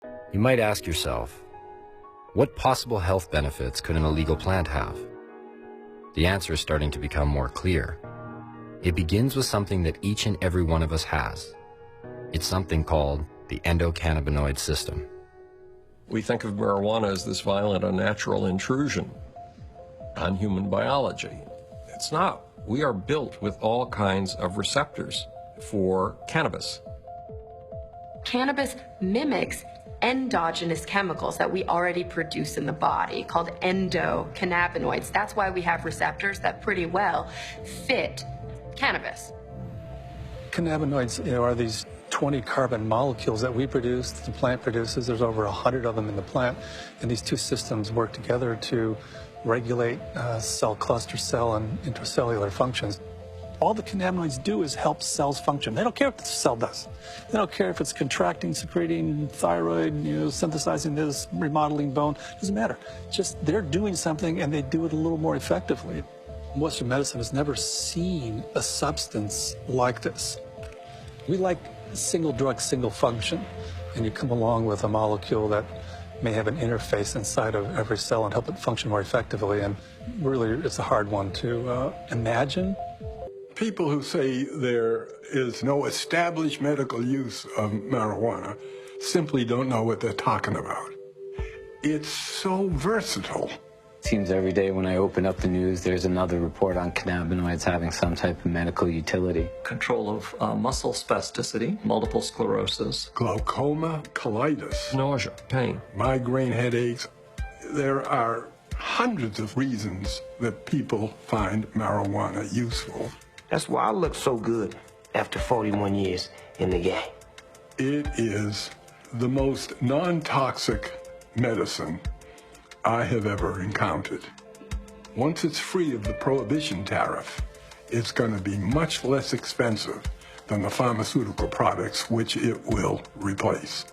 You might ask yourself, what possible health benefits could an illegal plant have? The answer is starting to become more clear. It begins with something that each and every one of us has. It's something called the endocannabinoid system. We think of marijuana as this violent, unnatural intrusion on human biology. It's not. We are built with all kinds of receptors for cannabis. Cannabis mimics endogenous chemicals that we already produce in the body called endocannabinoids. That's why we have receptors that pretty well fit cannabis. Cannabinoids, are these 20 carbon molecules that we produce, the plant produces. There's over 100 of them in the plant, and these two systems work together to regulate cell cluster, cell, and intracellular functions. All the cannabinoids do is help cells function. They don't care what the cell does. They don't care if it's contracting, secreting thyroid, synthesizing this, remodeling bone. It doesn't matter. Just they're doing something, and they do it a little more effectively. Western medicine has never seen a substance like this. We like single drug, single function, and you come along with a molecule that may have an interface inside of every cell and help it function more effectively, and really it's a hard one to imagine. People who say there is no established medical use of marijuana simply don't know what they're talking about. It's so versatile. Seems every day when I open up the news, there's another report on cannabinoids having some type of medical utility. Control of muscle spasticity, multiple sclerosis, Glaucoma, colitis, Nausea, pain, migraine headaches. There are hundreds of reasons that people find marijuana useful. That's why I look so good after 41 years in the game. It is the most non-toxic medicine I have ever encountered. Once it's free of the prohibition tariff, it's going to be much less expensive than the pharmaceutical products which it will replace.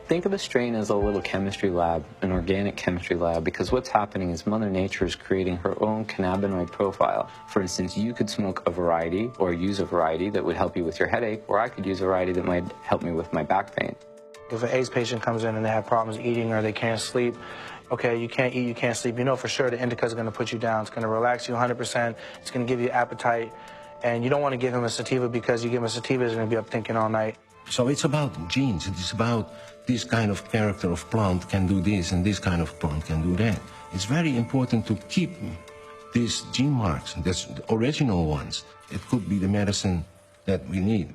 Think of a strain as a little chemistry lab, an organic chemistry lab, because what's happening is Mother Nature is creating her own cannabinoid profile. For instance, you could smoke a variety or use a variety that would help you with your headache, or I could use a variety that might help me with my back pain. If an AIDS patient comes in and they have problems eating or they can't sleep, okay, you can't eat, you can't sleep, you know for sure the indica is going to put you down. It's going to relax you 100%. It's going to give you appetite. And you don't want to give him a sativa because you give him a sativa, he's going to be up thinking all night. So it's about genes. It is about this kind of character of plant can do this and this kind of plant can do that. It's very important to keep these gene marks, the original ones. It could be the medicine that we need.